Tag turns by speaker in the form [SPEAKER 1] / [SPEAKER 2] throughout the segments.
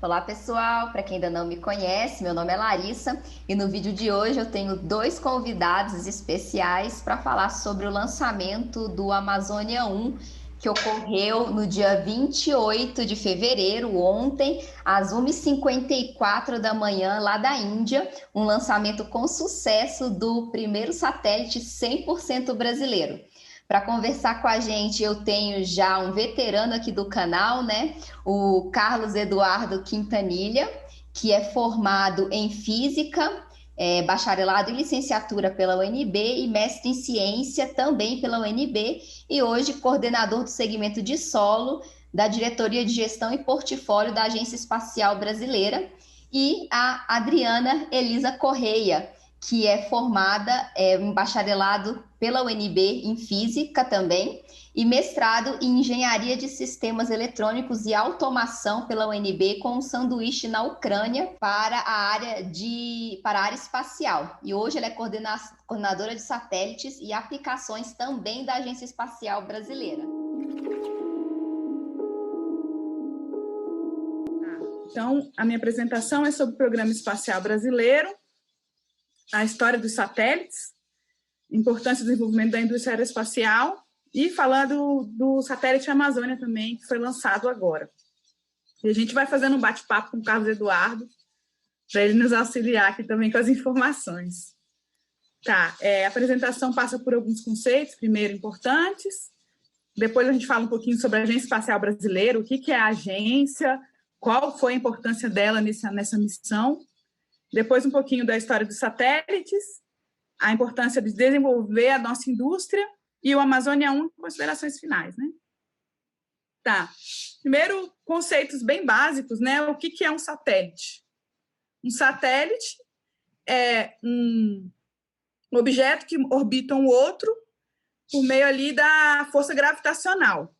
[SPEAKER 1] Olá pessoal, para quem ainda não me conhece, meu nome é Larissa e no vídeo de hoje eu tenho dois convidados especiais para falar sobre o lançamento do Amazônia 1, que ocorreu no dia 28 de fevereiro, ontem, às 1h54 da manhã, lá da Índia, um lançamento com sucesso do primeiro satélite 100% brasileiro. Para conversar com a gente, eu tenho já um veterano aqui do canal, né? O Carlos Eduardo Quintanilha, que é formado em Física, bacharelado em licenciatura pela UNB e mestre em Ciência também pela UNB, e hoje coordenador do segmento de solo da Diretoria de Gestão e Portfólio da Agência Espacial Brasileira, e a Adriana Elisa Correia, que é formada em bacharelado pela UNB em Física também, e mestrado em Engenharia de Sistemas Eletrônicos e Automação pela UNB, com um sanduíche na Ucrânia para a área espacial. E hoje ela é coordenadora de satélites e aplicações também da Agência Espacial Brasileira.
[SPEAKER 2] Então, a minha apresentação é sobre o Programa Espacial Brasileiro, a história dos satélites, importância do desenvolvimento da indústria aeroespacial e falando do satélite Amazônia também, que foi lançado agora. E a gente vai fazendo um bate-papo com o Carlos Eduardo, para ele nos auxiliar aqui também com as informações. Tá, a apresentação passa por alguns conceitos, primeiro importantes, depois a gente fala um pouquinho sobre a Agência Espacial Brasileira, o que é a agência, qual foi a importância dela nessa missão, depois um pouquinho da história dos satélites, a importância de desenvolver a nossa indústria e o Amazônia 1 em considerações finais, né? Tá. Primeiro, conceitos bem básicos, né? O que é um satélite? Um satélite é um objeto que orbita um outro por meio ali da força gravitacional.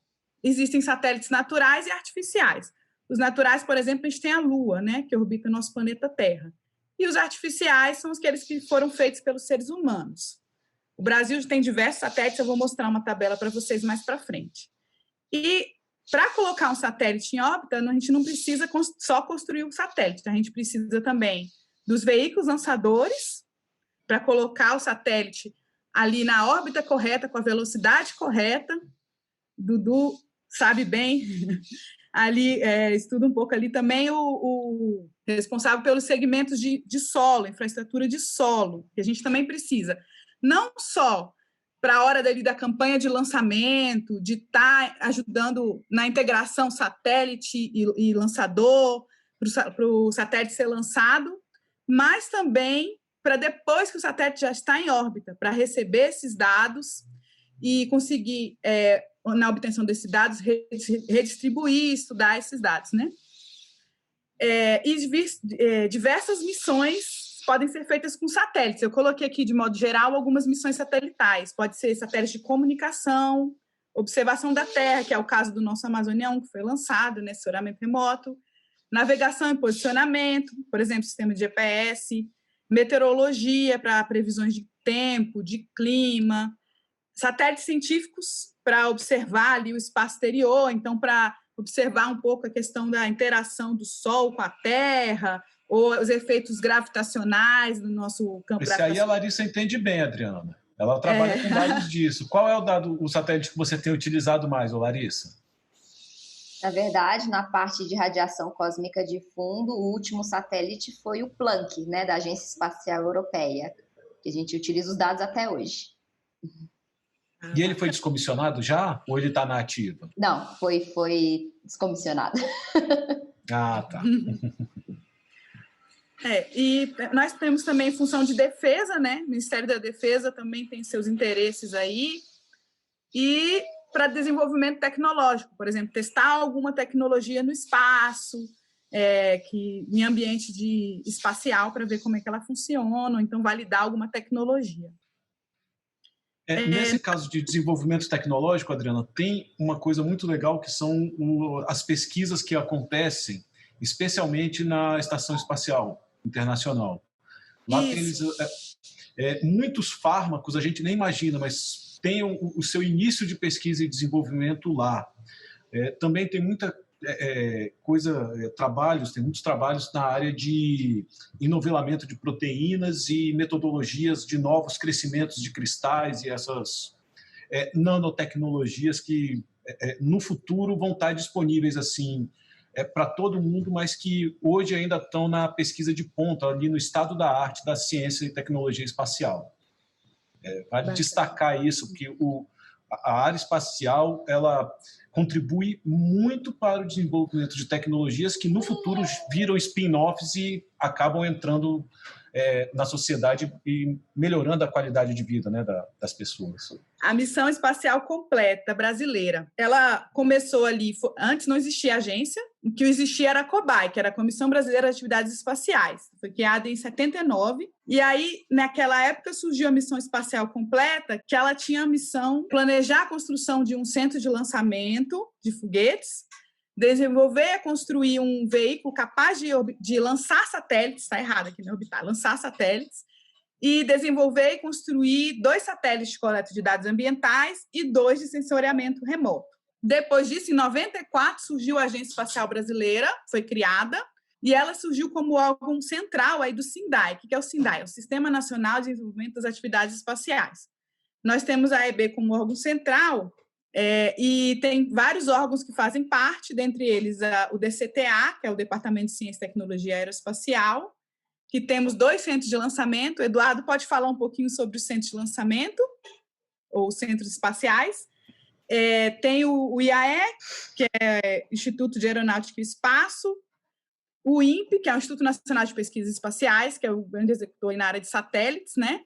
[SPEAKER 2] Existem satélites naturais e artificiais. Os naturais, por exemplo, a gente tem a Lua, né? Que orbita o nosso planeta Terra. E os artificiais são aqueles que foram feitos pelos seres humanos. O Brasil tem diversos satélites, eu vou mostrar uma tabela para vocês mais para frente. E para colocar um satélite em órbita, a gente não precisa só construir o satélite, a gente precisa também dos veículos lançadores para colocar o satélite ali na órbita correta, com a velocidade correta. Dudu sabe bem, ali estuda um pouco ali também o responsável pelos segmentos de solo, infraestrutura de solo, que a gente também precisa. Não só para a hora da campanha de lançamento, de estar ajudando na integração satélite e lançador, para o satélite ser lançado, mas também para depois que o satélite já está em órbita, para receber esses dados e conseguir, na obtenção desses dados, redistribuir, estudar esses dados, né? Diversas missões podem ser feitas com satélites. Eu coloquei aqui, de modo geral, algumas missões satelitais. Pode ser satélite de comunicação, observação da Terra, que é o caso do nosso Amazônia 1, que foi lançado, né, sensoramento remoto, navegação e posicionamento, por exemplo, sistema de GPS, meteorologia para previsões de tempo, de clima, satélites científicos para observar ali o espaço exterior, então para observar um pouco a questão da interação do Sol com a Terra, ou os efeitos gravitacionais no nosso campo
[SPEAKER 3] gravitacional. Esse aí a Larissa entende bem, Adriana. Ela trabalha com dados disso. Qual é o satélite que você tem utilizado mais, Larissa?
[SPEAKER 1] Na verdade, na parte de radiação cósmica de fundo, o último satélite foi o Planck, né, da Agência Espacial Europeia, que a gente utiliza os dados até hoje.
[SPEAKER 3] E ele foi descomissionado já? Ou ele está na ativa?
[SPEAKER 1] Não, foi descomissionado.
[SPEAKER 3] Ah, tá.
[SPEAKER 2] E nós temos também função de defesa, né? O Ministério da Defesa também tem seus interesses aí. E para desenvolvimento tecnológico, por exemplo, testar alguma tecnologia no espaço, em ambiente espacial, para ver como é que ela funciona, ou então validar alguma tecnologia.
[SPEAKER 3] Nesse caso de desenvolvimento tecnológico, Adriana, tem uma coisa muito legal que são as pesquisas que acontecem, especialmente na Estação Espacial Internacional. Lá tem muitos fármacos, a gente nem imagina, mas tem o seu início de pesquisa e desenvolvimento lá. Também tem muita tem muitos trabalhos na área de enovelamento de proteínas e metodologias de novos crescimentos de cristais e essas nanotecnologias que no futuro vão estar disponíveis assim para todo mundo, mas que hoje ainda estão na pesquisa de ponta, ali no estado da arte da ciência e tecnologia espacial. Vale destacar isso, porque a área espacial ela contribui muito para o desenvolvimento de tecnologias que no futuro viram spin-offs e acabam entrando na sociedade e melhorando a qualidade de vida, né, das pessoas.
[SPEAKER 2] A missão espacial completa brasileira, ela começou ali, antes não existia agência, o que existia era a COBAE, que era a Comissão Brasileira de Atividades Espaciais, foi criada em 79, e aí naquela época surgiu a missão espacial completa, que ela tinha a missão de planejar a construção de um centro de lançamento de foguetes, desenvolver e construir um veículo capaz de lançar satélites, está errado aqui, né, orbitar, lançar satélites, e desenvolver e construir 2 satélites de coleta de dados ambientais e 2 de sensoriamento remoto. Depois disso, em 94, surgiu a Agência Espacial Brasileira, foi criada, e ela surgiu como órgão central aí do SINDAE. O que é o SINDAE? É o Sistema Nacional de Desenvolvimento das Atividades Espaciais. Nós temos a AEB como órgão central, e tem vários órgãos que fazem parte, dentre eles o DCTA, que é o Departamento de Ciência e Tecnologia Aeroespacial, que temos 2 centros de lançamento. O Eduardo pode falar um pouquinho sobre os centros de lançamento, ou centros espaciais. Tem o IAE, que é Instituto de Aeronáutica e Espaço, o INPE, que é o Instituto Nacional de Pesquisas Espaciais, que é o grande executor na área de satélites, né?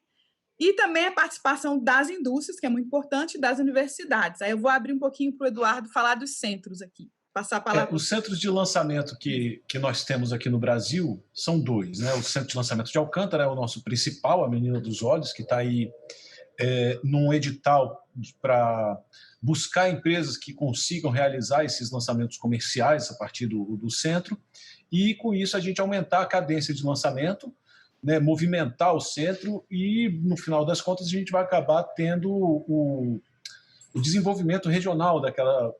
[SPEAKER 2] E também a participação das indústrias, que é muito importante, e das universidades. Aí eu vou abrir um pouquinho para o Eduardo falar dos centros aqui. Passar a palavra.
[SPEAKER 3] Os centros de lançamento que nós temos aqui no Brasil são 2, né? O Centro de Lançamento de Alcântara é o nosso principal, a menina dos olhos, que está aí num edital para buscar empresas que consigam realizar esses lançamentos comerciais a partir do centro, e com isso a gente aumentar a cadência de lançamento, né, movimentar o centro, e no final das contas a gente vai acabar tendo o desenvolvimento regional daquela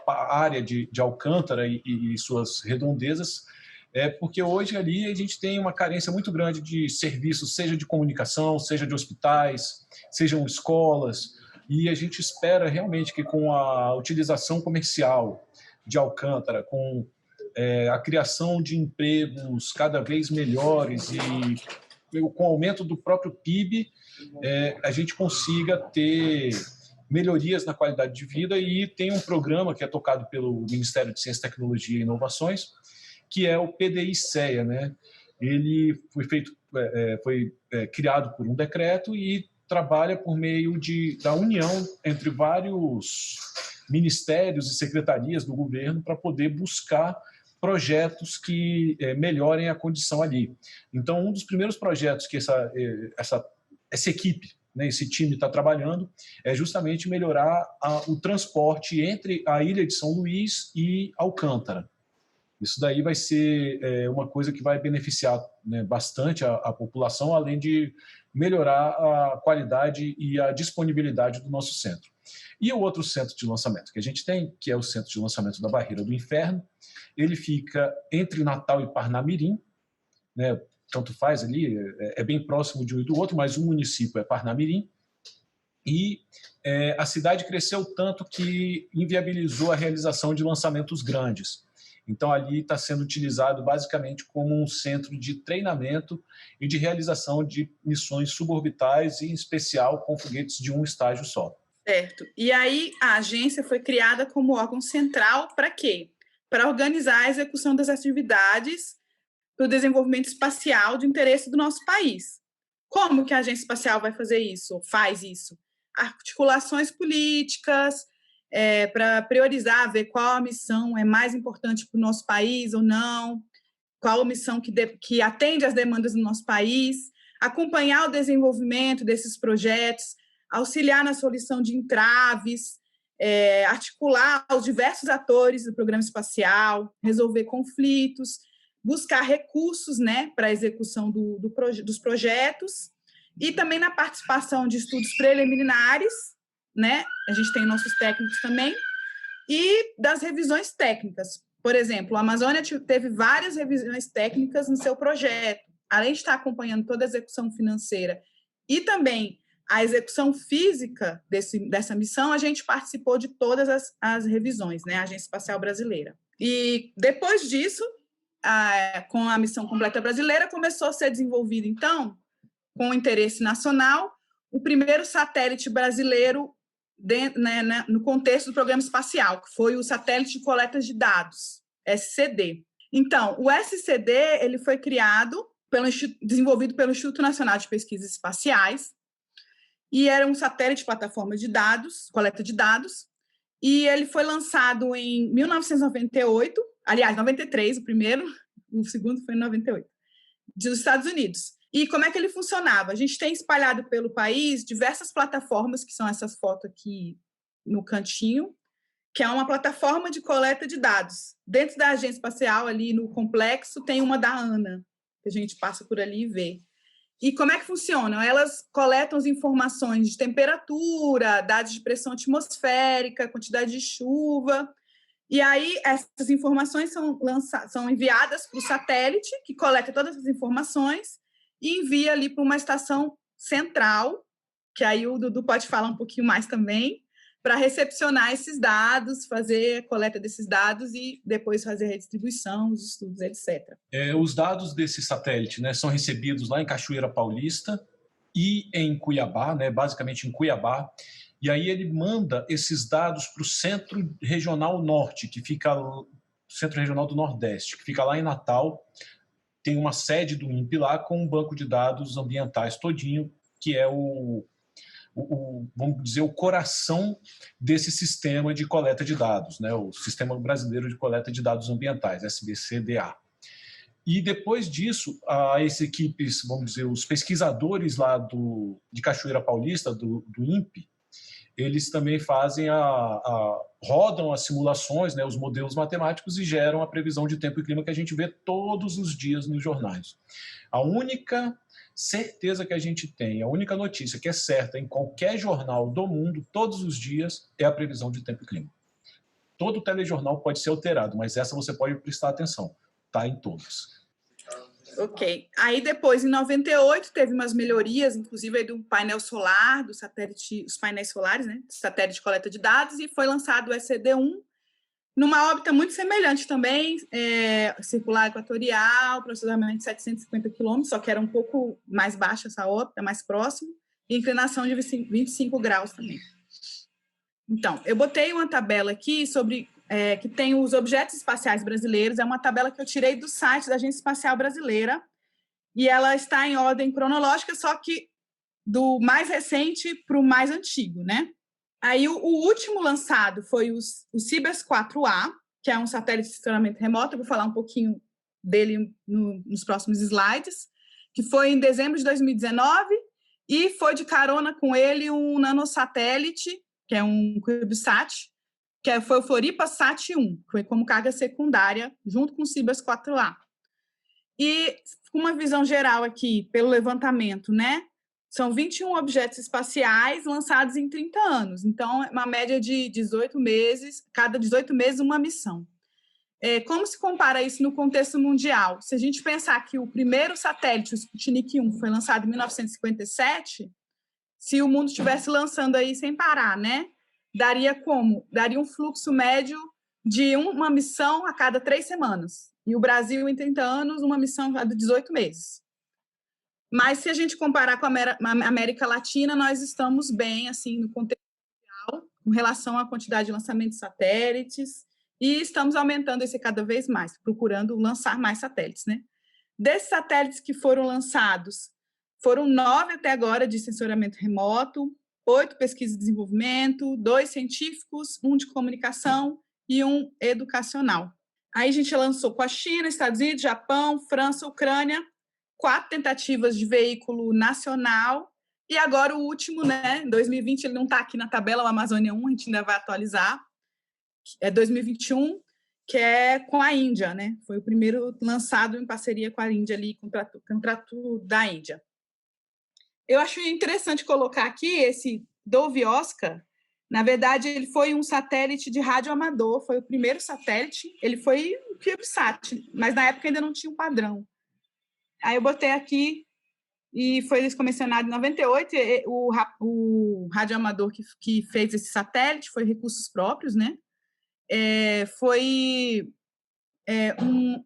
[SPEAKER 3] área de Alcântara e suas redondezas, porque hoje ali a gente tem uma carência muito grande de serviços, seja de comunicação, seja de hospitais, sejam escolas, e a gente espera realmente que com a utilização comercial de Alcântara, com a criação de empregos cada vez melhores e com o aumento do próprio PIB, a gente consiga ter melhorias na qualidade de vida. E tem um programa que é tocado pelo Ministério de Ciência, Tecnologia e Inovações, que é o PDI-CEA, né? Ele foi criado por um decreto e trabalha por meio da união entre vários ministérios e secretarias do governo para poder buscar projetos que melhorem a condição ali. Então, um dos primeiros projetos que essa equipe, né, esse time está trabalhando, é justamente melhorar o transporte entre a ilha de São Luís e Alcântara. Isso daí vai ser uma coisa que vai beneficiar, né, bastante a população, além de melhorar a qualidade e a disponibilidade do nosso centro. E o outro centro de lançamento que a gente tem, que é o Centro de Lançamento da Barreira do Inferno, ele fica entre Natal e Parnamirim, né? Tanto faz ali, é bem próximo de um e do outro, mas o município é Parnamirim, e a cidade cresceu tanto que inviabilizou a realização de lançamentos grandes. Então, ali está sendo utilizado basicamente como um centro de treinamento e de realização de missões suborbitais, e em especial com foguetes de um estágio só.
[SPEAKER 2] Certo. E aí a agência foi criada como órgão central para quê? Para organizar a execução das atividades do desenvolvimento espacial de interesse do nosso país. Como que a agência espacial vai fazer isso? Faz isso? Articulações políticas, para priorizar, ver qual a missão é mais importante para o nosso país ou não, qual a missão que atende às demandas do nosso país, acompanhar o desenvolvimento desses projetos, auxiliar na solução de entraves, articular os diversos atores do programa espacial, resolver conflitos, buscar recursos, né, para a execução dos projetos, e também na participação de estudos preliminares, né? A gente tem nossos técnicos também, e das revisões técnicas. Por exemplo, a Amazônia teve várias revisões técnicas no seu projeto, além de estar acompanhando toda a execução financeira e também a execução física dessa missão, a gente participou de todas as revisões, né, a Agência Espacial Brasileira. E depois disso, com a missão completa brasileira, começou a ser desenvolvido, então, com interesse nacional, o primeiro satélite brasileiro no contexto do programa espacial, que foi o Satélite de Coleta de Dados, SCD. Então, o SCD ele foi desenvolvido pelo Instituto Nacional de Pesquisas Espaciais, e era um satélite de plataforma de dados, coleta de dados, e ele foi lançado em 1998, aliás, 93, o primeiro, o segundo foi em 98, dos Estados Unidos. E como é que ele funcionava? A gente tem espalhado pelo país diversas plataformas, que são essas fotos aqui no cantinho, que é uma plataforma de coleta de dados. Dentro da Agência Espacial, ali no complexo, tem uma da ANA, que a gente passa por ali e vê. E como é que funcionam? Elas coletam as informações de temperatura, dados de pressão atmosférica, quantidade de chuva. E aí, essas informações são enviadas para o satélite, que coleta todas essas informações, e envia ali para uma estação central, que aí o Dudu pode falar um pouquinho mais também, para recepcionar esses dados, fazer a coleta desses dados e depois fazer a redistribuição, os estudos, etc.
[SPEAKER 3] Os dados desse satélite, né, são recebidos lá em Cachoeira Paulista e em Cuiabá, né, basicamente em Cuiabá, e aí ele manda esses dados para o Centro Regional Norte, que fica Centro Regional do Nordeste, que fica lá em Natal. Tem uma sede do INPE lá com um banco de dados ambientais todinho, que é vamos dizer, o coração desse sistema de coleta de dados, né? O Sistema Brasileiro de Coleta de Dados Ambientais, SBCDA. E depois disso, as equipes, vamos dizer, os pesquisadores lá de Cachoeira Paulista, do INPE, eles também rodam as simulações, né, os modelos matemáticos e geram a previsão de tempo e clima que a gente vê todos os dias nos jornais. A única certeza que a gente tem, a única notícia que é certa em qualquer jornal do mundo, todos os dias, é a previsão de tempo e clima. Todo telejornal pode ser alterado, mas essa você pode prestar atenção. Está em todos.
[SPEAKER 2] Ok. Aí depois, em 98, teve umas melhorias, inclusive aí do painel solar, do satélite, os painéis solares, né? Satélite de coleta de dados, e foi lançado o SCD-1, numa órbita muito semelhante também, circular equatorial, processamento de 750 km, só que era um pouco mais baixa essa órbita, mais próximo, e inclinação de 25 graus também. Então, eu botei uma tabela aqui sobre que tem os objetos espaciais brasileiros, é uma tabela que eu tirei do site da Agência Espacial Brasileira, e ela está em ordem cronológica, só que do mais recente para o mais antigo, né? Aí o último lançado foi o Cibers 4A, que é um satélite de sensoramento remoto, eu vou falar um pouquinho dele nos próximos slides, que foi em dezembro de 2019, e foi de carona com ele um nanosatélite, que é um CubeSat, foi o Floripa Sat-1, que foi como carga secundária, junto com o Cibers 4A. E com uma visão geral aqui, pelo levantamento, né? São 21 objetos espaciais lançados em 30 anos. Então, é uma média de 18 meses, cada 18 meses uma missão. Como se compara isso no contexto mundial? Se a gente pensar que o primeiro satélite, o Sputnik 1, foi lançado em 1957, se o mundo estivesse lançando aí sem parar, né? Daria um fluxo médio de uma missão a cada 3 semanas. E o Brasil, em 30 anos, uma missão a cada 18 meses. Mas, se a gente comparar com a América Latina, nós estamos bem, assim, no contexto mundial, com relação à quantidade de lançamento de satélites, e estamos aumentando esse cada vez mais, procurando lançar mais satélites, né? Desses satélites que foram lançados, foram 9 até agora de sensoramento remoto, 8 pesquisa e desenvolvimento, 2 científicos, 1 de comunicação e 1 educacional. Aí a gente lançou com a China, Estados Unidos, Japão, França, Ucrânia, 4 tentativas de veículo nacional, e agora o último, né, em 2020, ele não está aqui na tabela, o Amazônia 1, a gente ainda vai atualizar, é 2021, que é com a Índia, né? Foi o primeiro lançado em parceria com a Índia, ali, contrato da Índia. Eu acho interessante colocar aqui esse Dove Oscar, Na verdade, ele foi um satélite de rádio amador, foi o primeiro satélite, ele foi o CubeSat, mas na época ainda não tinha um padrão. Aí eu botei aqui, e foi comissionado em 98, o radioamador que fez esse satélite foi recursos próprios, né? Foi um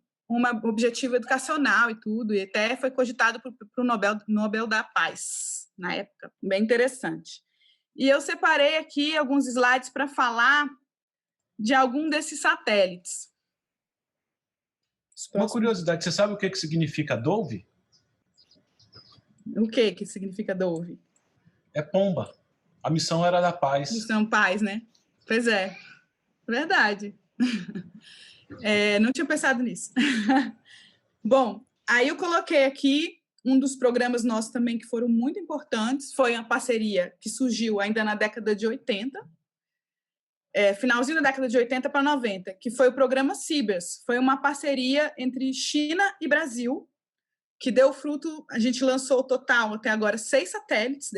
[SPEAKER 2] objetivo educacional e tudo, e até foi cogitado para o Nobel da Paz, na época, bem interessante. E eu separei aqui alguns slides para falar de algum desses satélites.
[SPEAKER 3] Uma curiosidade, você sabe o que significa Dove?
[SPEAKER 2] O que significa Dove?
[SPEAKER 3] É pomba. A missão era da paz.
[SPEAKER 2] Missão paz, né? Pois é, verdade. Não tinha pensado nisso. Bom, aí eu coloquei aqui um dos programas nossos também que foram muito importantes, foi uma parceria que surgiu ainda na década de 80, finalzinho da década de 80 para 90, que foi o programa Cibers. Foi uma parceria entre China e Brasil, que deu fruto. A gente lançou o total até agora 6 satélites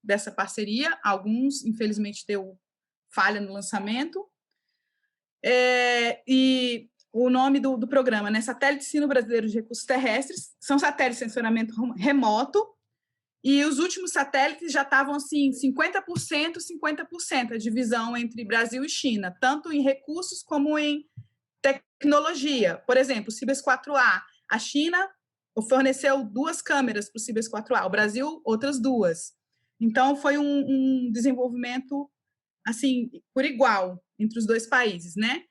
[SPEAKER 2] dessa parceria, alguns, infelizmente, deu falha no lançamento. E o nome do programa, né? Satélite Ensino Brasileiro de Recursos Terrestres, são satélites de sensoramento remoto, e os últimos satélites já estavam assim, 50%, 50%, a divisão entre Brasil e China, tanto em recursos como em tecnologia. Por exemplo, o Cibers 4A, a China forneceu 2 câmeras para o Cibers 4A, o Brasil, outras 2. Então, foi um desenvolvimento assim, por igual entre os 2 países, né?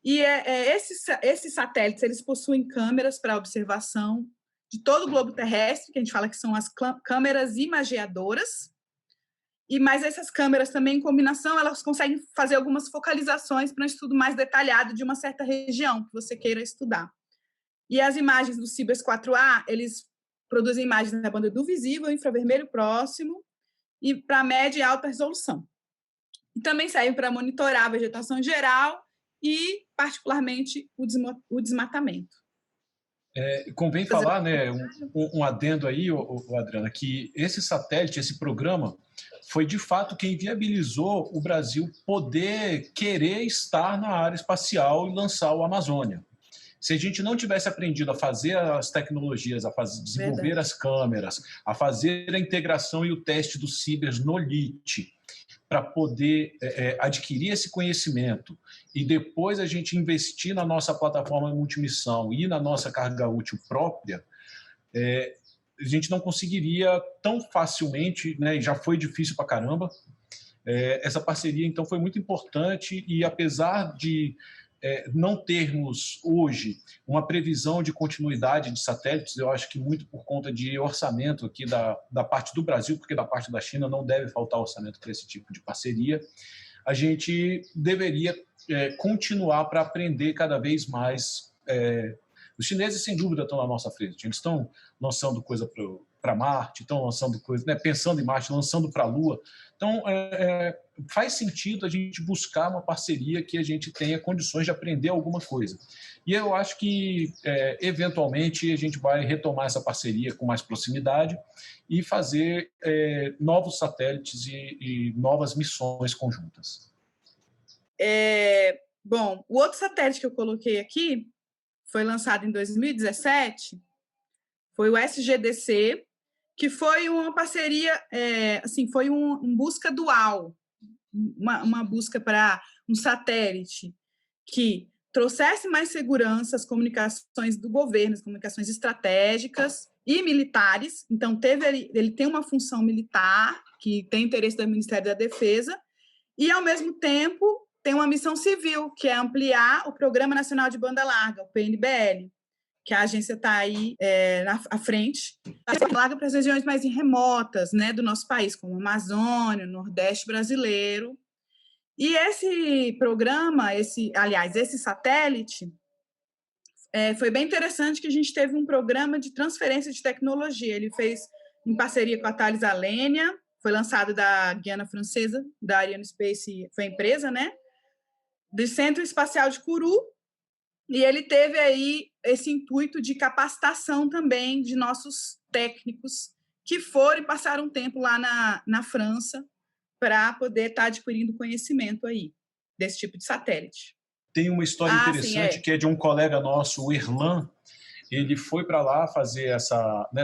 [SPEAKER 2] E esses satélites, eles possuem câmeras para observação de todo o globo terrestre, que a gente fala que são as câmeras imageadoras, mas essas câmeras também, em combinação, elas conseguem fazer algumas focalizações para um estudo mais detalhado de uma certa região que você queira estudar. E as imagens do Cibers 4A, eles produzem imagens na banda do visível, infravermelho próximo e para média e alta resolução. E também serve para monitorar a vegetação em geral e, particularmente, o desmatamento.
[SPEAKER 3] Convém falar, né, um adendo aí, Adriana, que esse satélite, esse programa, foi de fato quem viabilizou o Brasil poder querer estar na área espacial e lançar o Amazônia. Se a gente não tivesse aprendido a fazer as tecnologias, desenvolver as câmeras, a fazer a integração e o teste do Cibers no LIT, para poder adquirir esse conhecimento e depois a gente investir na nossa plataforma multimissão e na nossa carga útil própria, a gente não conseguiria tão facilmente, né, e já foi difícil para caramba. Essa parceria, então, foi muito importante e, apesar de não termos hoje uma previsão de continuidade de satélites, eu acho que muito por conta de orçamento aqui da parte do Brasil, porque da parte da China não deve faltar orçamento para esse tipo de parceria, a gente deveria continuar para aprender cada vez mais. Os chineses, sem dúvida, estão na nossa frente. Eles estão lançando coisa para Marte, estão lançando coisa, né, pensando em Marte, lançando para a Lua. Então, faz sentido a gente buscar uma parceria que a gente tenha condições de aprender alguma coisa. E eu acho que, eventualmente, a gente vai retomar essa parceria com mais proximidade e fazer novos satélites e novas missões conjuntas.
[SPEAKER 2] Bom, o outro satélite que eu coloquei aqui foi lançado em 2017, foi o SGDC, que foi uma parceria, assim, foi uma busca dual, uma busca para um satélite que trouxesse mais segurança às comunicações do governo, as comunicações estratégicas e militares. Então, ele tem uma função militar, que tem interesse do Ministério da Defesa, e, ao mesmo tempo, tem uma missão civil, que é ampliar o Programa Nacional de Banda Larga, o PNBL, que a agência está aí à frente, larga para as regiões mais remotas, né, do nosso país, como a Amazônia, o Nordeste brasileiro. E esse programa, esse satélite, foi bem interessante, que a gente teve um programa de transferência de tecnologia. Ele fez em parceria com a Thales Alenia, foi lançado da Guiana Francesa, da Ariane Space, foi a empresa, né, do Centro Espacial de Kourou, e ele teve aí esse intuito de capacitação também de nossos técnicos que foram e passaram um tempo lá na França para poder estar adquirindo conhecimento aí desse tipo de satélite.
[SPEAKER 3] Tem uma história interessante que é de um colega nosso, o Erlan. Ele foi para lá fazer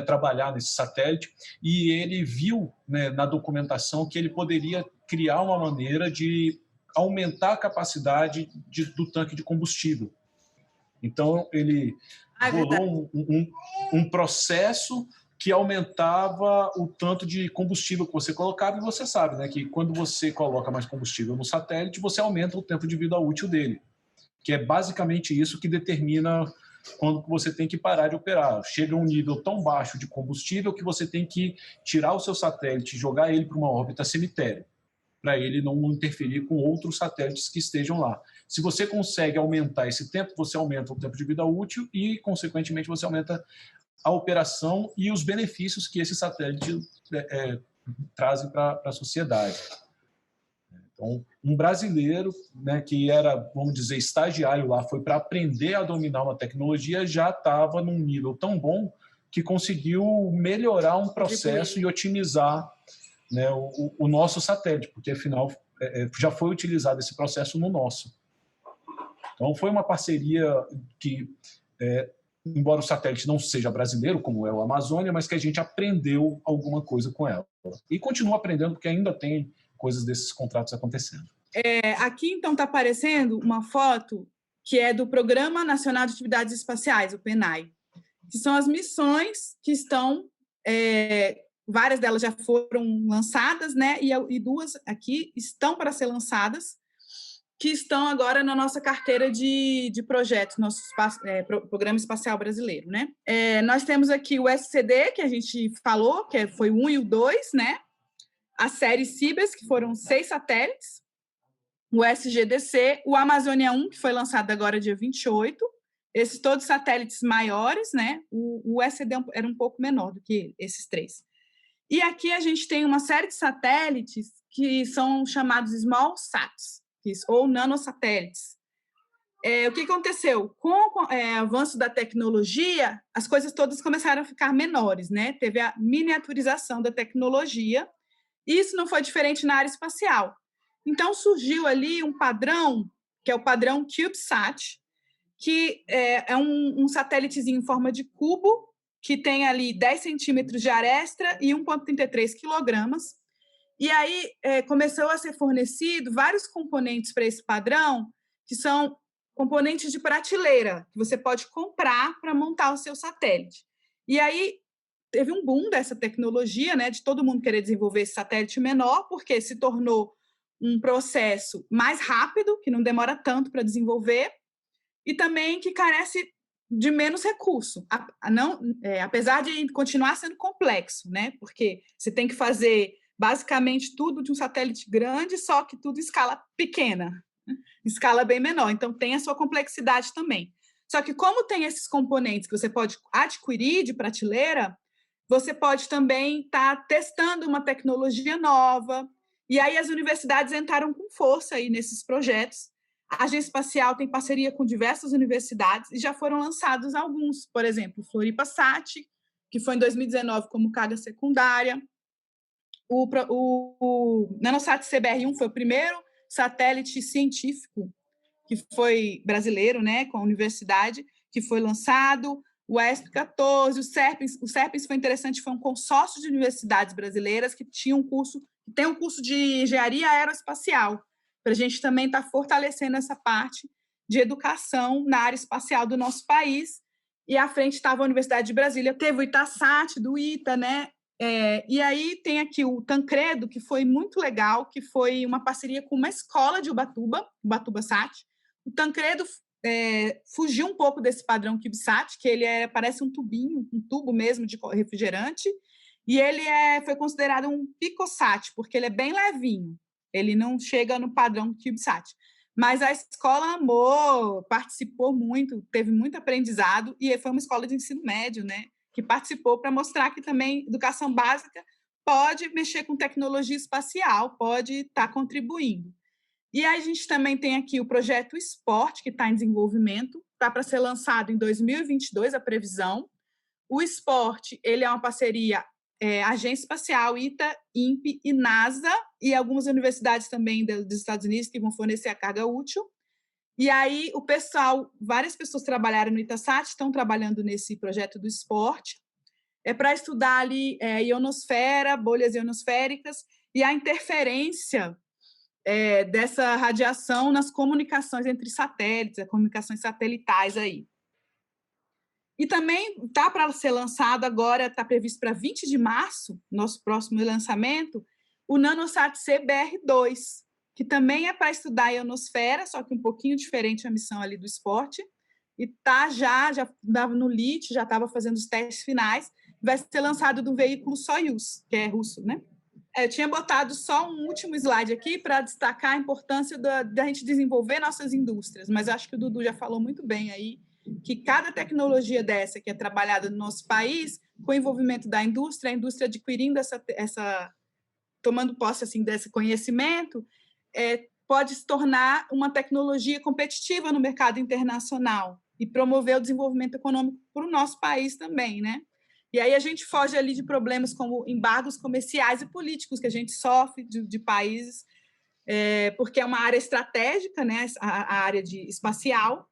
[SPEAKER 3] trabalhar nesse satélite e ele viu, né, na documentação que ele poderia criar uma maneira de aumentar a capacidade do tanque de combustível. Então, ele bolou um processo que aumentava o tanto de combustível que você colocava, e você sabe, né, que quando você coloca mais combustível no satélite, você aumenta o tempo de vida útil dele, que é basicamente isso que determina quando você tem que parar de operar. Chega a um nível tão baixo de combustível que você tem que tirar o seu satélite e jogar ele para uma órbita cemitério, para ele não interferir com outros satélites que estejam lá. Se você consegue aumentar esse tempo, você aumenta o tempo de vida útil e, consequentemente, você aumenta a operação e os benefícios que esse satélite trazem para a sociedade. Então, um brasileiro, né, que era, vamos dizer, estagiário lá, foi para aprender a dominar uma tecnologia, já estava num nível tão bom que conseguiu melhorar um processo e otimizar, né, o nosso satélite, porque, afinal, já foi utilizado esse processo no nosso. Então, foi uma parceria que, embora o satélite não seja brasileiro, como é o Amazônia, mas que a gente aprendeu alguma coisa com ela. E continua aprendendo, porque ainda tem coisas desses contratos acontecendo.
[SPEAKER 2] Aqui, então, está aparecendo uma foto que é do Programa Nacional de Atividades Espaciais, o PNAE, que são as missões que estão... várias delas já foram lançadas, né? E duas aqui estão para ser lançadas, que estão agora na nossa carteira de projetos, nosso Programa Espacial Brasileiro, né? Nós temos aqui o SCD, que a gente falou, que foi o 1 e o 2, né? A série Cibers, que foram 6 satélites, o SGDC, o Amazônia 1, que foi lançado agora dia 28, esses todos satélites maiores, né? O SCD era um pouco menor do que esses 3. E aqui a gente tem uma série de satélites que são chamados Small Sats, ou nanosatélites. O que aconteceu? Com o avanço da tecnologia, as coisas todas começaram a ficar menores, né? Teve a miniaturização da tecnologia, e isso não foi diferente na área espacial. Então, surgiu ali um padrão, que é o padrão CubeSat, que é um satélitezinho em forma de cubo, que tem ali 10 centímetros de aresta e 1,33 quilogramas. E aí começou a ser fornecido vários componentes para esse padrão, que são componentes de prateleira, que você pode comprar para montar o seu satélite. E aí teve um boom dessa tecnologia, né, de todo mundo querer desenvolver esse satélite menor, porque se tornou um processo mais rápido, que não demora tanto para desenvolver, e também que carece de menos recurso, apesar de continuar sendo complexo, né, porque você tem que fazer basicamente tudo de um satélite grande, só que tudo em escala pequena, escala bem menor, então tem a sua complexidade também. Só que como tem esses componentes que você pode adquirir de prateleira, você pode também estar testando uma tecnologia nova, e aí as universidades entraram com força aí nesses projetos. A Agência Espacial tem parceria com diversas universidades e já foram lançados alguns, por exemplo, o FloripaSat, que foi em 2019 como carga secundária, o Nanosat CBR-1 foi o primeiro satélite científico que foi brasileiro, né, com a universidade, que foi lançado, o ESP-14, o SERPENS foi interessante, foi um consórcio de universidades brasileiras que tem um curso de engenharia aeroespacial, para a gente também estar fortalecendo essa parte de educação na área espacial do nosso país, e à frente estava a Universidade de Brasília, teve o ITASAT, do ITA, né? E aí tem aqui o Tancredo, que foi muito legal, que foi uma parceria com uma escola de Ubatuba Sat. O Tancredo fugiu um pouco desse padrão CubeSat, que ele parece um tubo mesmo de refrigerante, e ele foi considerado um picosat, porque ele é bem levinho, ele não chega no padrão CubeSat. Mas a escola amou, participou muito, teve muito aprendizado, e foi uma escola de ensino médio, né, que participou para mostrar que também educação básica pode mexer com tecnologia espacial, pode estar contribuindo. E a gente também tem aqui o projeto Esporte, que está em desenvolvimento, está para ser lançado em 2022, a previsão. O Esporte, ele é uma parceria Agência Espacial, ITA, INPE e NASA, e algumas universidades também dos Estados Unidos que vão fornecer a carga útil. E aí várias pessoas trabalharam no ITASAT, estão trabalhando nesse projeto do esporte, para estudar ali ionosfera, bolhas ionosféricas e a interferência dessa radiação nas comunicações entre satélites, as comunicações satelitais aí. E também está para ser lançado agora, está previsto para 20 de março, nosso próximo lançamento, o NanoSat CBR-2, que também é para estudar a ionosfera, só que um pouquinho diferente a missão ali do esporte, e já estava no LEED, já estava fazendo os testes finais, vai ser lançado do veículo Soyuz, que é russo, né? Eu tinha botado só um último slide aqui para destacar a importância da gente desenvolver nossas indústrias, mas acho que o Dudu já falou muito bem aí, que cada tecnologia dessa que é trabalhada no nosso país, com o envolvimento da indústria, a indústria adquirindo tomando posse assim, desse conhecimento, pode se tornar uma tecnologia competitiva no mercado internacional e promover o desenvolvimento econômico para o nosso país também, né? E aí a gente foge ali de problemas como embargos comerciais e políticos que a gente sofre de países, porque é uma área estratégica, né, a área espacial,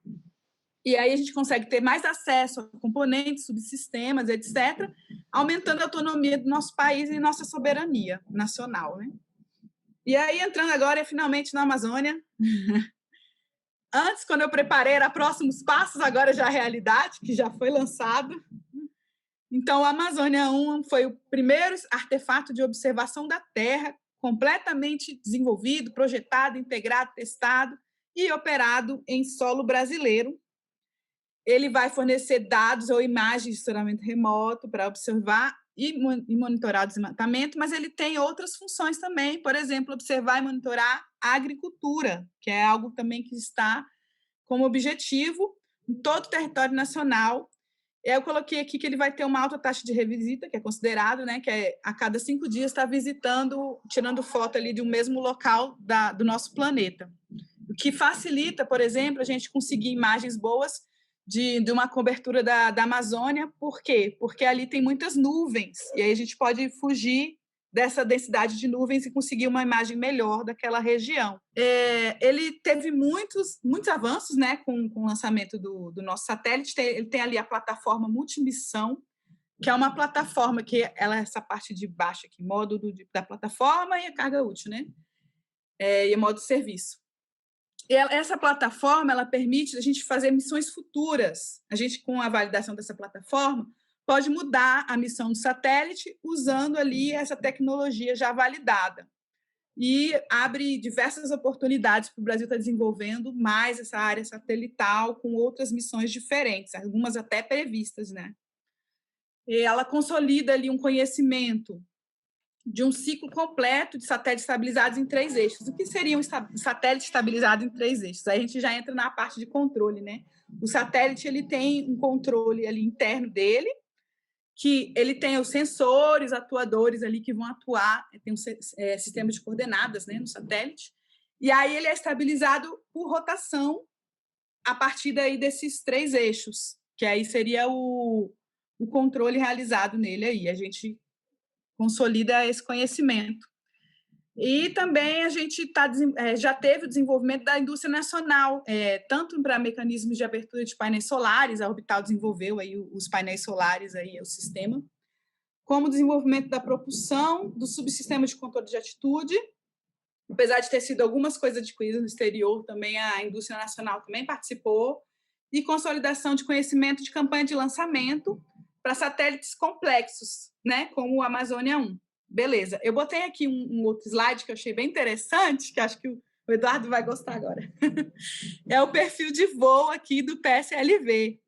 [SPEAKER 2] e aí a gente consegue ter mais acesso a componentes, subsistemas, etc., aumentando a autonomia do nosso país e nossa soberania nacional, né? E aí, entrando agora, finalmente, na Amazônia. Antes, quando eu preparei, era Próximos Passos, agora já é realidade, que já foi lançado. Então, a Amazônia 1 foi o primeiro artefato de observação da Terra completamente desenvolvido, projetado, integrado, testado e operado em solo brasileiro. Ele vai fornecer dados ou imagens de monitoramento remoto para observar e monitorar o desmatamento, mas ele tem outras funções também, por exemplo, observar e monitorar a agricultura, que é algo também que está como objetivo em todo o território nacional. Eu coloquei aqui que ele vai ter uma alta taxa de revisita, que é considerado, né, que é a cada 5 dias está visitando, tirando foto ali de um mesmo local do nosso planeta. O que facilita, por exemplo, a gente conseguir imagens boas de uma cobertura da Amazônia. Por quê? Porque ali tem muitas nuvens, e aí a gente pode fugir dessa densidade de nuvens e conseguir uma imagem melhor daquela região. Ele teve muitos avanços, né, com o lançamento do nosso satélite. Ele tem ali a plataforma multimissão, que é uma plataforma que ela é essa parte de baixo aqui, módulo da plataforma e a carga útil, né? E o modo de serviço. E essa plataforma ela permite a gente fazer missões futuras. A gente, com a validação dessa plataforma, pode mudar a missão do satélite usando ali essa tecnologia já validada. E abre diversas oportunidades para o Brasil estar desenvolvendo mais essa área satelital com outras missões diferentes, algumas até previstas, né? E ela consolida ali um conhecimento de um ciclo completo de satélites estabilizados em 3 eixos. O que seria um satélite estabilizado em 3 eixos? Aí a gente já entra na parte de controle, né? O satélite ele tem um controle ali interno dele, que ele tem os sensores, atuadores ali que vão atuar, tem um sistema de coordenadas, né, no satélite, e aí ele é estabilizado por rotação a partir daí desses 3 eixos, que aí seria o controle realizado nele aí. A gente consolida esse conhecimento. E também a gente já teve o desenvolvimento da indústria nacional, tanto para mecanismos de abertura de painéis solares, a Orbital desenvolveu aí os painéis solares, aí, o sistema, como o desenvolvimento da propulsão, do subsistema de controle de altitude. Apesar de ter sido algumas coisas adquiridas no exterior, também a indústria nacional também participou, e consolidação de conhecimento de campanha de lançamento para satélites complexos, né, como o Amazônia 1. Beleza, eu botei aqui um outro slide que eu achei bem interessante, que acho que o Eduardo vai gostar agora. É o perfil de voo aqui do PSLV.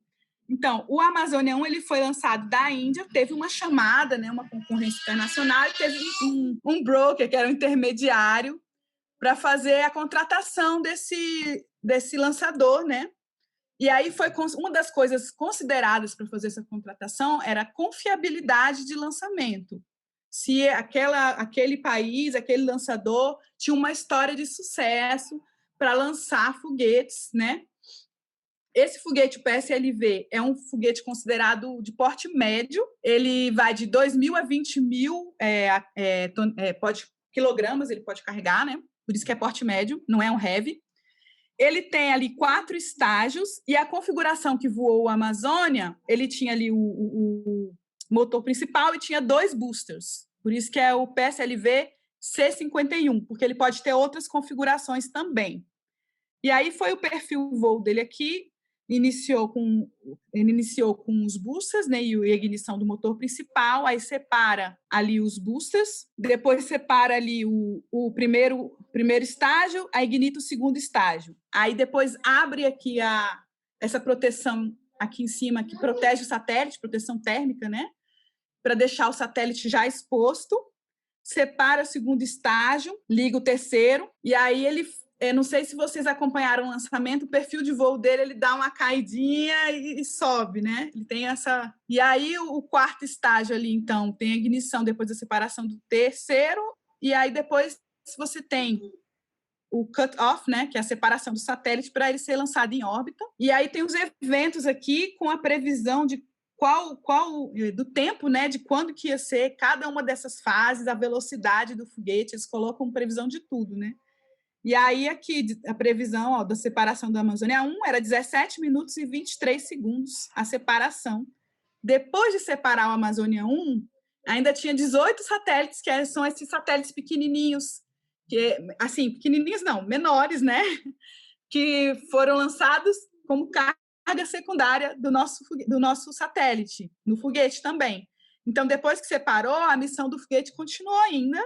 [SPEAKER 2] Então, o Amazônia 1 ele foi lançado da Índia, teve uma chamada, né, uma concorrência internacional, e teve um broker, que era um intermediário, para fazer a contratação desse lançador, né? E aí foi uma das coisas consideradas para fazer essa contratação era a confiabilidade de lançamento. Se aquele país, aquele lançador tinha uma história de sucesso para lançar foguetes, né? Esse foguete, o PSLV, é um foguete considerado de porte médio. Ele vai de 2.000 a 20.000 quilogramas, ele pode carregar, né? Por isso que é porte médio, não é um heavy. Ele tem ali 4 estágios e a configuração que voou o Amazônia, ele tinha ali o motor principal e tinha 2 boosters. Por isso que é o PSLV C-51, porque ele pode ter outras configurações também. E aí foi o perfil voo dele aqui, ele iniciou com os boosters, né, e a ignição do motor principal, aí separa ali os boosters, depois separa ali o primeiro estágio, aí ignita o segundo estágio. Aí depois abre aqui essa proteção aqui em cima, que protege o satélite, proteção térmica, né, para deixar o satélite já exposto, separa o segundo estágio, liga o terceiro, e aí ele... Eu não sei se vocês acompanharam o lançamento, o perfil de voo dele, ele dá uma caidinha e sobe, né? Ele tem essa... E aí, o quarto estágio ali, então, tem a ignição depois da separação do terceiro, e aí depois você tem o cut-off, né? Que é a separação do satélite para ele ser lançado em órbita. E aí tem os eventos aqui com a previsão de do tempo, né? De quando que ia ser cada uma dessas fases, a velocidade do foguete, eles colocam previsão de tudo, né? E aí, aqui, a previsão da separação da Amazônia 1 era 17 minutos e 23 segundos a separação. Depois de separar o Amazônia 1, ainda tinha 18 satélites, que são esses satélites pequenininhos, assim, pequenininhos não, menores, né? Que foram lançados como carga secundária do nosso satélite, no foguete também. Então, depois que separou, a missão do foguete continuou ainda.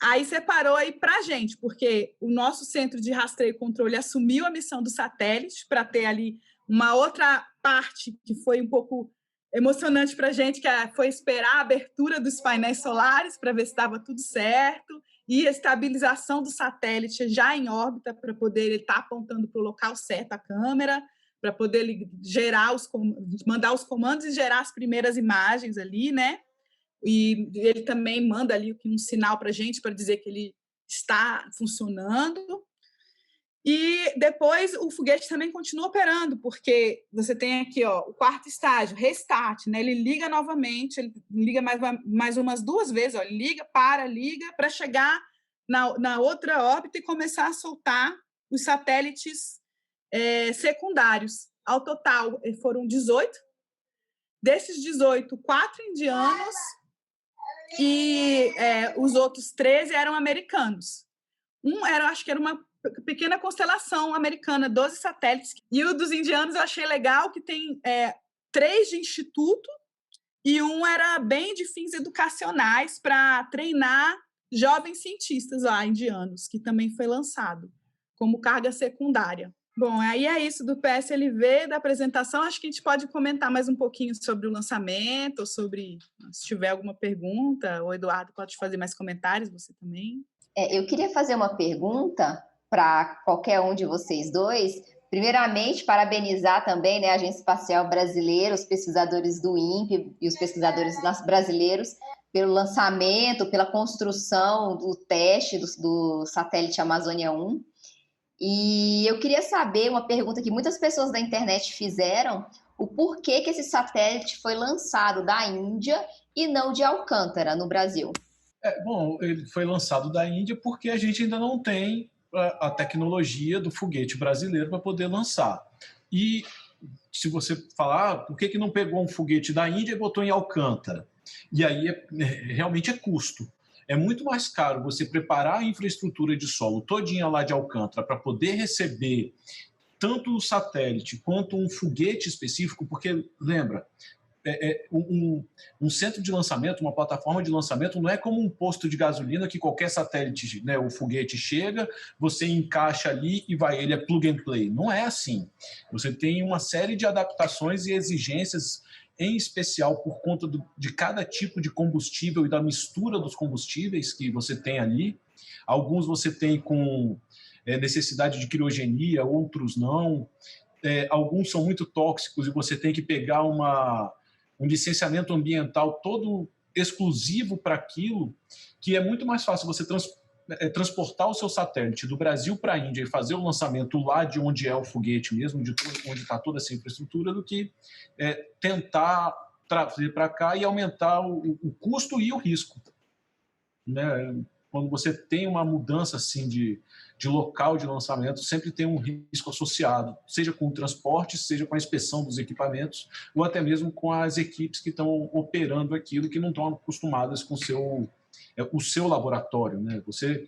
[SPEAKER 2] Aí separou aí para a gente, porque o nosso centro de rastreio e controle assumiu a missão do satélite para ter ali uma outra parte que foi um pouco emocionante para a gente, que foi esperar a abertura dos painéis solares para ver se estava tudo certo e a estabilização do satélite já em órbita para poder ele estar apontando para o local certo a câmera, para poder mandar os comandos e gerar as primeiras imagens ali, né? E ele também manda ali um sinal para a gente para dizer que ele está funcionando. E depois o foguete também continua operando, porque você tem aqui o quarto estágio, restart, né? Ele liga novamente, ele liga mais umas 2 vezes, liga para chegar na outra órbita e começar a soltar os satélites secundários. Ao total, foram 18. Desses 18, 4 indianos e os outros 13 eram americanos. Acho que era uma pequena constelação americana, 12 satélites. E o dos indianos eu achei legal, que tem 3 de instituto e um era bem de fins educacionais para treinar jovens cientistas lá, indianos, que também foi lançado como carga secundária. Bom, aí é isso do PSLV, da apresentação. Acho que a gente pode comentar mais um pouquinho sobre o lançamento, ou sobre, se tiver alguma pergunta, o Eduardo pode fazer mais comentários, você também.
[SPEAKER 1] Eu queria fazer uma pergunta para qualquer um de vocês dois. Primeiramente, parabenizar também, né, a Agência Espacial Brasileira, os pesquisadores do INPE e os pesquisadores brasileiros pelo lançamento, pela construção do teste do satélite Amazônia 1. E eu queria saber, uma pergunta que muitas pessoas da internet fizeram, o porquê que esse satélite foi lançado da Índia e não de Alcântara, no Brasil.
[SPEAKER 3] Bom, ele foi lançado da Índia porque a gente ainda não tem a tecnologia do foguete brasileiro para poder lançar. E se você falar, por que não pegou um foguete da Índia e botou em Alcântara? E aí realmente é custo. É muito mais caro você preparar a infraestrutura de solo todinha lá de Alcântara para poder receber tanto o satélite quanto um foguete específico, porque, lembra, um centro de lançamento, uma plataforma de lançamento, não é como um posto de gasolina que qualquer satélite, né, o foguete chega, você encaixa ali e vai, ele é plug and play. Não é assim. Você tem uma série de adaptações e exigências, em especial por conta de cada tipo de combustível e da mistura dos combustíveis que você tem ali. Alguns você tem com necessidade de criogenia, outros não. Alguns são muito tóxicos e você tem que pegar um licenciamento ambiental todo exclusivo para aquilo, que é muito mais fácil você transportar o seu satélite do Brasil para a Índia e fazer o lançamento lá de onde é o foguete mesmo, de onde está toda essa infraestrutura, do que tentar trazer para cá e aumentar o custo e o risco, né? Quando você tem uma mudança assim de local de lançamento, sempre tem um risco associado, seja com o transporte, seja com a inspeção dos equipamentos, ou até mesmo com as equipes que estão operando aquilo, que não estão acostumadas com o seu laboratório, né? Você,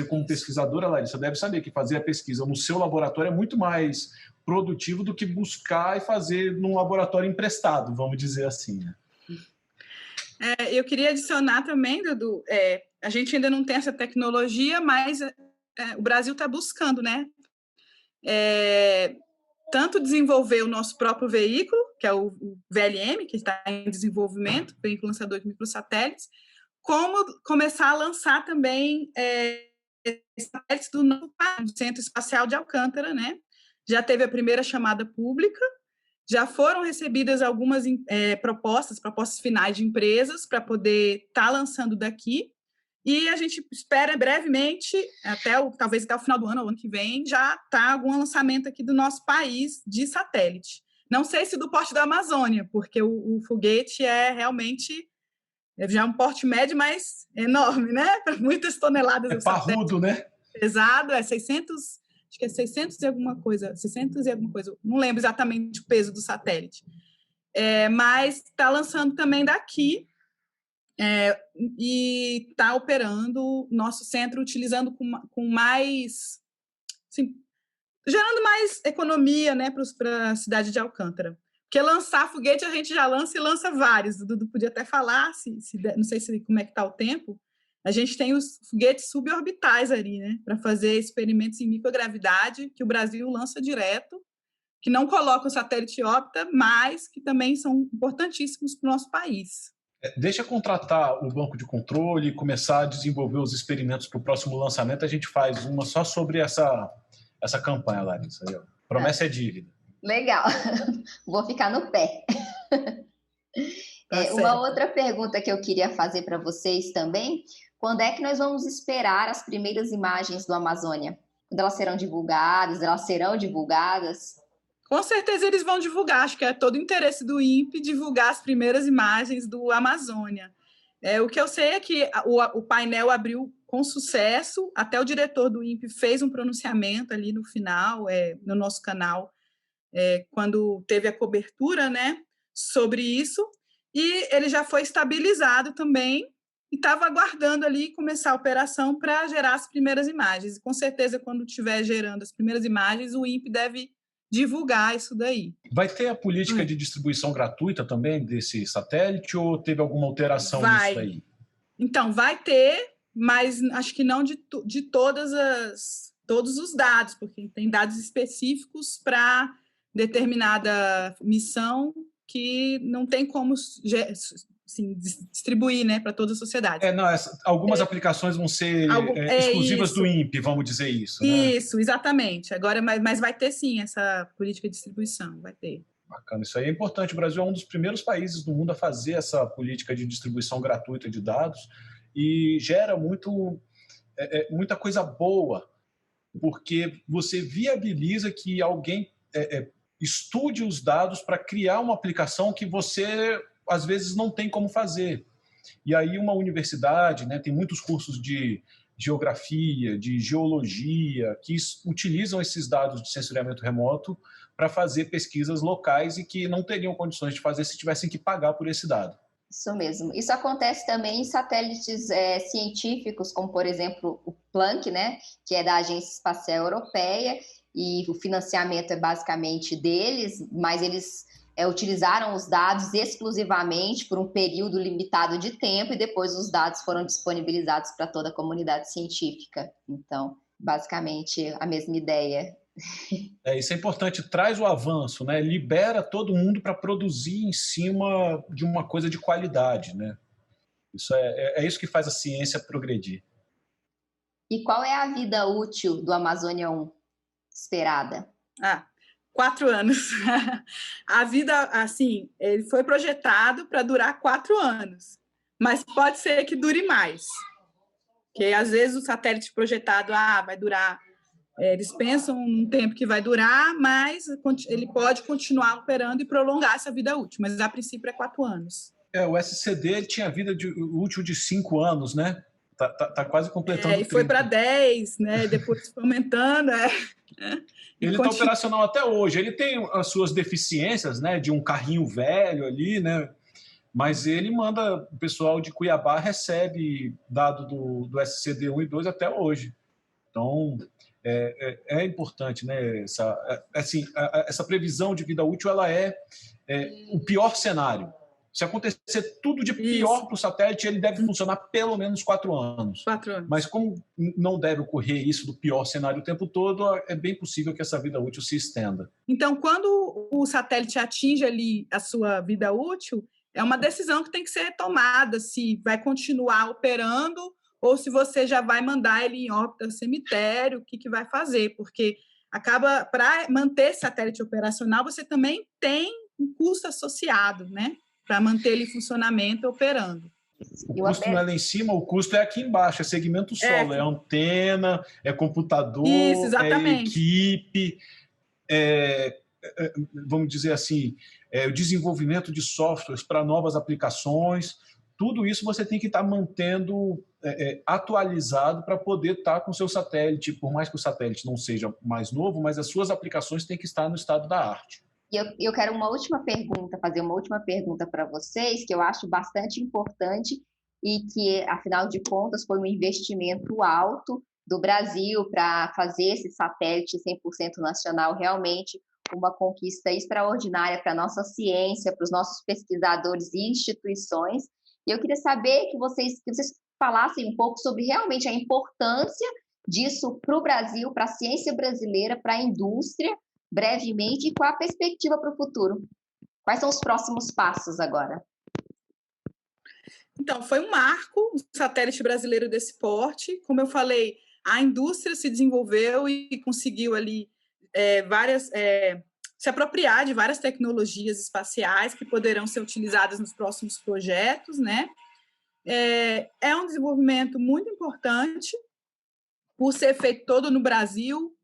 [SPEAKER 3] como pesquisadora, Larissa, deve saber que fazer a pesquisa no seu laboratório é muito mais produtivo do que buscar e fazer num laboratório emprestado, vamos dizer assim, né?
[SPEAKER 2] Eu queria adicionar também, Dudu, a gente ainda não tem essa tecnologia, mas o Brasil está buscando, né? Tanto desenvolver o nosso próprio veículo, que é o VLM, que está em desenvolvimento, veículo lançador de microsatélites, como começar a lançar também satélites do nosso Centro Espacial de Alcântara, né? Já teve a primeira chamada pública, já foram recebidas algumas propostas finais de empresas para poder estar lançando daqui, e a gente espera brevemente, talvez até o final do ano, ou ano que vem, já tá algum lançamento aqui do nosso país de satélite. Não sei se do porte da Amazônia, porque o foguete é realmente já um porte médio, mas enorme, né? Muitas toneladas.
[SPEAKER 3] É parrudo, né?
[SPEAKER 2] Pesado, 600... Acho que é 600 e alguma coisa, não lembro exatamente o peso do satélite. Mas está lançando também daqui e está operando nosso centro, utilizando com mais... Assim, gerando mais economia, né, para a cidade de Alcântara. Porque lançar foguete a gente já lança e lança vários. O Dudu podia até falar, não sei como é que está o tempo. A gente tem os foguetes suborbitais ali, né, para fazer experimentos em microgravidade, que o Brasil lança direto, que não coloca o satélite em órbita, mas que também são importantíssimos para o nosso país.
[SPEAKER 3] Deixa contratar o banco de controle e começar a desenvolver os experimentos para o próximo lançamento. A gente faz uma só sobre essa campanha, Larissa. Promessa é dívida.
[SPEAKER 1] Legal. Vou ficar no pé. Uma outra pergunta que eu queria fazer para vocês também: quando é que nós vamos esperar as primeiras imagens do Amazônia? Quando elas serão divulgadas? Elas serão divulgadas?
[SPEAKER 2] Com certeza eles vão divulgar. Acho que é todo o interesse do INPE divulgar as primeiras imagens do Amazônia. O que eu sei é que o painel abriu com sucesso, até o diretor do INPE fez um pronunciamento ali no final, no nosso canal, quando teve a cobertura, né, sobre isso, e ele já foi estabilizado também, e estava aguardando ali começar a operação para gerar as primeiras imagens. E com certeza, quando estiver gerando as primeiras imagens, o INPE deve divulgar isso daí.
[SPEAKER 3] Vai ter a política de distribuição gratuita também desse satélite, ou teve alguma alteração nisso daí?
[SPEAKER 2] Então, vai ter, mas acho que não de todos os dados, porque tem dados específicos para determinada missão que não tem como assim, distribuir, né, para toda a sociedade.
[SPEAKER 3] Algumas aplicações vão ser exclusivas do INPE, vamos dizer isso. Né?
[SPEAKER 2] Isso, exatamente. Agora, mas vai ter sim essa política de distribuição, vai ter.
[SPEAKER 3] Bacana, isso aí é importante. O Brasil é um dos primeiros países do mundo a fazer essa política de distribuição gratuita de dados e gera muita coisa boa, porque você viabiliza que alguém estude os dados para criar uma aplicação que você, às vezes, não tem como fazer. E aí uma universidade, né, tem muitos cursos de geografia, de geologia, que utilizam esses dados de sensoriamento remoto para fazer pesquisas locais e que não teriam condições de fazer se tivessem que pagar por esse dado.
[SPEAKER 1] Isso mesmo. Isso acontece também em satélites científicos, como, por exemplo, o Planck, né, que é da Agência Espacial Europeia, e o financiamento é basicamente deles, mas eles utilizaram os dados exclusivamente por um período limitado de tempo e depois os dados foram disponibilizados para toda a comunidade científica. Então, basicamente, a mesma ideia.
[SPEAKER 3] Isso é importante, traz o avanço, né? Libera todo mundo para produzir em cima de uma coisa de qualidade, né? Isso é isso que faz a ciência progredir.
[SPEAKER 1] E qual é a vida útil do Amazônia 1 esperada?
[SPEAKER 2] 4 anos. A vida, assim, ele foi projetado para durar 4 anos, mas pode ser que dure mais. Porque, às vezes, o satélite projetado vai durar... eles pensam um tempo que vai durar, mas ele pode continuar operando e prolongar essa vida útil, mas, a princípio, é 4 anos.
[SPEAKER 3] O SCD ele tinha vida útil de 5 anos, né? Tá quase completando 30.
[SPEAKER 2] E foi para 10, né? Depois foi aumentando.
[SPEAKER 3] Ele está operacional até hoje. Ele tem as suas deficiências, né? De um carrinho velho ali, né? Mas ele manda, o pessoal de Cuiabá recebe dado do SCD 1 e 2 até hoje. Então, é importante, né? Essa previsão de vida útil, ela é o pior cenário. Se acontecer tudo de pior para o satélite, ele deve funcionar pelo menos 4 anos.
[SPEAKER 2] 4 anos.
[SPEAKER 3] Mas como não deve ocorrer isso do pior cenário o tempo todo, é bem possível que essa vida útil se estenda.
[SPEAKER 2] Então, quando o satélite atinge ali a sua vida útil, é uma decisão que tem que ser tomada, se vai continuar operando ou se você já vai mandar ele em órbita cemitério, o que vai fazer, porque para manter esse satélite operacional, você também tem um custo associado, né? Para manter ele em funcionamento, operando.
[SPEAKER 3] O custo não é lá em cima, o custo é aqui embaixo, é segmento solo, é antena, é computador, é equipe, vamos dizer assim, o desenvolvimento de softwares para novas aplicações. Tudo isso você tem que estar mantendo atualizado para poder estar com o seu satélite, por mais que o satélite não seja mais novo, mas as suas aplicações têm que estar no estado da arte.
[SPEAKER 1] E eu quero fazer uma última pergunta para vocês, que eu acho bastante importante e que, afinal de contas, foi um investimento alto do Brasil para fazer esse satélite 100% nacional realmente uma conquista extraordinária para a nossa ciência, para os nossos pesquisadores e instituições. E eu queria saber que vocês falassem um pouco sobre realmente a importância disso para o Brasil, para a ciência brasileira, para a indústria, brevemente, e qual a perspectiva para o futuro? Quais são os próximos passos agora?
[SPEAKER 2] Então, foi um marco, um satélite brasileiro desse porte. Como eu falei, a indústria se desenvolveu e conseguiu ali se apropriar de várias tecnologias espaciais que poderão ser utilizadas nos próximos projetos, né? É um desenvolvimento muito importante, por ser feito todo no Brasil,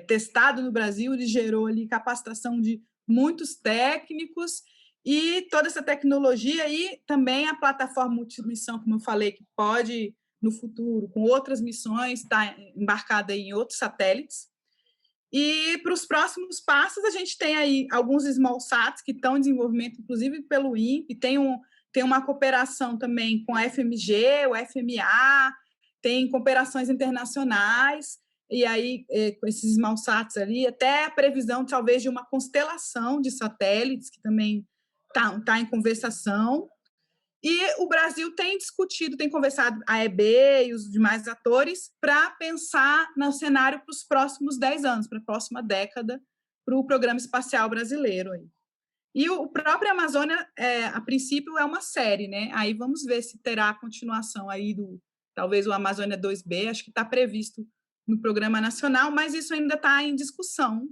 [SPEAKER 2] testado no Brasil, ele gerou ali capacitação de muitos técnicos e toda essa tecnologia e também a plataforma multimissão, como eu falei, que pode, no futuro, com outras missões, estar embarcada em outros satélites. E para os próximos passos, a gente tem aí alguns SmallSats que estão em desenvolvimento, inclusive pelo INPE, tem uma cooperação também com a FMG, o FMA, tem cooperações internacionais, e aí, com esses SmallSats ali, até a previsão, talvez, de uma constelação de satélites, que também está em conversação. E o Brasil tem discutido, tem conversado a EB e os demais atores para pensar no cenário para os próximos 10 anos, para a próxima década, para o Programa Espacial Brasileiro. Aí. E o próprio Amazônia, a princípio, é uma série, né? Aí vamos ver se terá continuação aí talvez o Amazônia 2B, acho que está previsto no Programa Nacional, mas isso ainda está em discussão,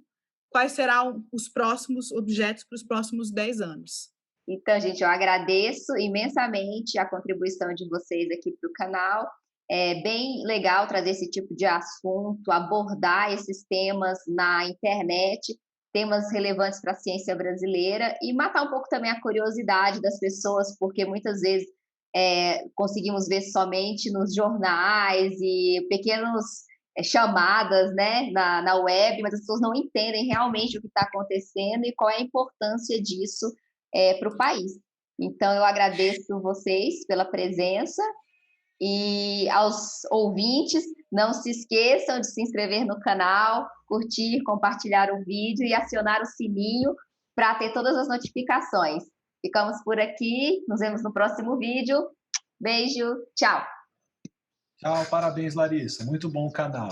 [SPEAKER 2] quais serão os próximos objetos para os próximos 10 anos.
[SPEAKER 1] Então, gente, eu agradeço imensamente a contribuição de vocês aqui para o canal. É bem legal trazer esse tipo de assunto, abordar esses temas na internet, temas relevantes para a ciência brasileira e matar um pouco também a curiosidade das pessoas, porque muitas vezes conseguimos ver somente nos jornais e pequenos chamadas, né, na web, mas as pessoas não entendem realmente o que está acontecendo e qual é a importância disso para o país. Então, eu agradeço vocês pela presença e aos ouvintes, não se esqueçam de se inscrever no canal, curtir, compartilhar o vídeo e acionar o sininho para ter todas as notificações. Ficamos por aqui, nos vemos no próximo vídeo. Beijo, tchau!
[SPEAKER 3] Tchau, parabéns, Larissa. Muito bom o canal.